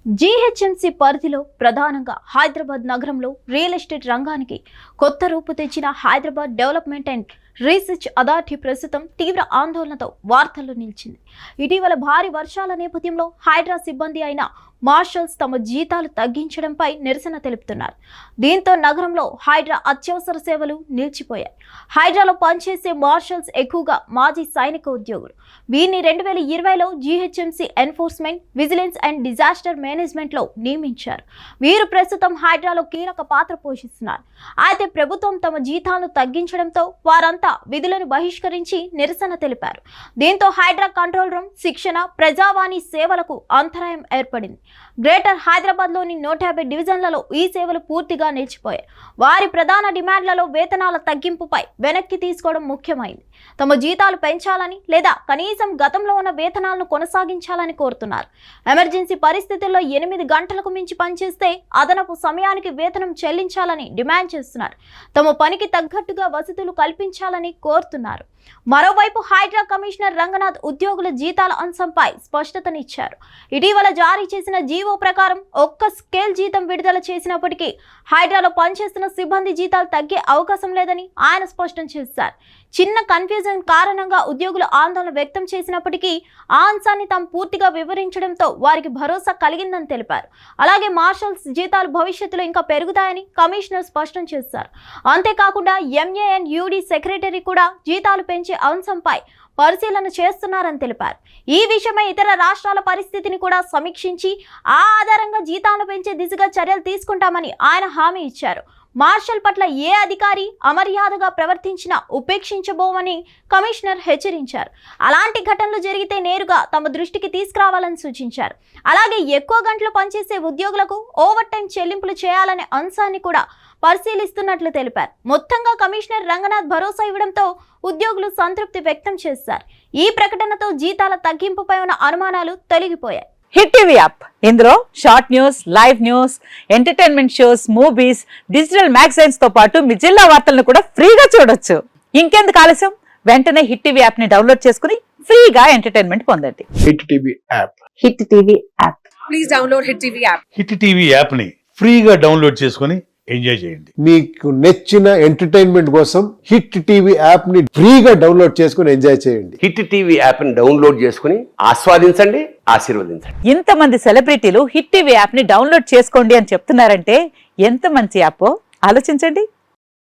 GHMC పరిధిలో ప్రధానంగా హైదరాబాద్ నగరంలో రియల్ ఎస్టేట్ రంగానికి కొత్త రూపు తెచ్చిన Hyderabad development and research authority ప్రస్తుతం తీవ్ర ఆందోళనతో వార్తల్లో నిలిచింది. ఇటీవల భారీ వర్షాల నేపథ్యంలో హైడ్రా సిబ్బంది అయిన మార్షల్స్ తమ జీతాలు తగ్గించడంపై నిరసన తెలుపుతున్నారు. దీంతో నగరంలో హైడ్రా అత్యవసర సేవలు నిలిచిపోయాయి. హైడ్రాలో పనిచేసే మార్షల్స్ ఎక్కువగా మాజీ సైనిక ఉద్యోగులు. వీరిని 2020లో GHMC enforcement, vigilance and disaster మేనేజ్మెంట్లో నియమించారు. వీరు ప్రస్తుతం హైడ్రాలో కీలక పాత్ర పోషిస్తున్నారు. అయితే ప్రభుత్వం తమ జీతాలను తగ్గించడంతో వారంతా విధులను బహిష్కరించి నిరసన తెలిపారు. దీంతో హైడ్రా కంట్రోల్ రూమ్, శిక్షణ, ప్రజావాణి సేవలకు అంతరాయం ఏర్పడింది. గ్రేటర్ హైదరాబాద్లోని 150 డివిజన్లలో ఈ సేవలు పూర్తిగా నిలిచిపోయాయి. వారి ప్రధాన డిమాండ్లలో వేతనాల తగ్గింపుపై వెనక్కి తీసుకోవడం ముఖ్యమైంది. తమ జీతాలు పెంచాలని లేదా కనీసం గతంలో ఉన్న వేతనాలను కొనసాగించాలని కోరుతున్నారు. ఎమర్జెన్సీ పరిస్థితుల్లో 8 గంటలకు మించి పనిచేస్తే అదనపు సమయానికి వేతనం చెల్లించాలని డిమాండ్ చేస్తున్నారు. తమ పనికి తగ్గట్టుగా వసతులు కల్పించాలని కోరుతున్నారు. మరోవైపు హైడ్రా కమిషనర్ రంగనాథ్ ఉద్యోగుల జీతాల అంశంపై స్పష్టతనిచ్చారు. ఇటీవల జారీ చేసిన జీవో ప్రకారం ఒక్క స్కేల్ జీతం విడుదల చేసినప్పటికీ హైడ్రాలో పనిచేస్తున్న సిబ్బంది జీతాలు తగ్గే అవకాశం లేదని ఆయన స్పష్టం చేశారు. చిన్న కన్ఫ్యూజన్ కారణంగా ఉద్యోగులు ఆందోళన వ్యక్తం చేసినప్పటికీ ఆ అంశాన్ని తాము పూర్తిగా వివరించడంతో వారికి భరోసా కలిగిందని తెలిపారు. అలాగే మార్షల్స్ జీతాలు భవిష్యత్తులో ఇంకా పెరుగుతాయని కమిషనర్ స్పష్టం చేశారు. అంతేకాకుండా ఎంఏఎన్యూడి సెక్రటరీ కూడా జీతాలు పెంచే అంశంపై పరిశీలన చేస్తున్నారని తెలిపారు. ఈ విషయమై ఇతర రాష్ట్రాల పరిస్థితిని కూడా సమీక్షించి ఆ ఆధారంగా జీతాలను పెంచే దిశగా చర్యలు తీసుకుంటామని ఆయన హామీ ఇచ్చారు. మార్షల్ పట్ల ఏ అధికారి అమర్యాదగా ప్రవర్తించినా ఉపేక్షించబోమని కమిషనర్ హెచ్చరించారు. అలాంటి ఘటనలు జరిగితే నేరుగా తమ దృష్టికి తీసుకురావాలని సూచించారు. అలాగే ఎక్కువ గంటలు పనిచేసే ఉద్యోగులకు ఓవర్ టైం చెల్లింపులు చేయాలనే అంశాన్ని కూడా పరిశీలిస్తున్నట్లు తెలిపారు. మొత్తంగా కమిషనర్ రంగనాథ్ భరోసా ఇవ్వడంతో ఉద్యోగులు సంతృప్తి వ్యక్తం చేశారు. ఈ ప్రకటనతో జీతాల తగ్గింపుపై ఉన్న అనుమానాలు తొలగిపోయాయి. హిట్ టీవీ యాప్, ఇందులో short news, live news, entertainment shows, movies, digital magazines తో పాటు మీ జిల్లా వార్తలను కూడా ఫ్రీగా చూడొచ్చు. ఇంకెందుకు ఆలస్యం, వెంటనే హిట్ టీవీ యాప్ ని డౌన్లోడ్ చేసుకుని ఫ్రీగా ఎంటర్టైన్మెంట్ పొందండి. Hit TV app, hit TV app, please download hit TV app. Hit TV app ని ఫ్రీగా డౌన్లోడ్ చేసుకుని ఎంజాయ్ చేయండి. మీకు నచ్చిన ఎంటర్టైన్మెంట్ కోసం హిట్ టీవీ యాప్ ని ఫ్రీగా డౌన్లోడ్ చేసుకుని ఎంజాయ్ చేయండి. హిట్ టీవీ యాప్ ని డౌన్లోడ్ చేసుకుని ఆస్వాదించండి, ఆశీర్వదించండి. ఇంతమంది సెలబ్రిటీలు హిట్ టీవీ యాప్ ని డౌన్లోడ్ చేసుకోండి అని చెప్తున్నారంటే ఎంత మంచి యాప్ ఆలోచించండి.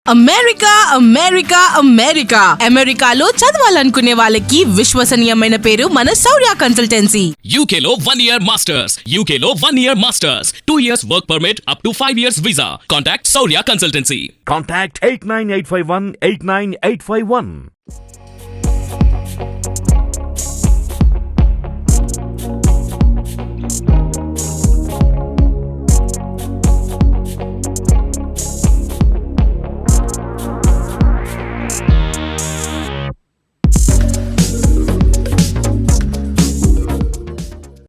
అమెరికా అమెరికా అమెరికా అమెరికాలో చదవాలనుకునే వాళ్ళకి విశ్వసనీయమైన పేరు మన శౌర్య కన్సల్టెన్సీ. UK లో 1 year masters, UK లో 1 year masters, 2 years work permit up to 5 years visa. Contact Saurya Consultancy. Contact 89851 89851.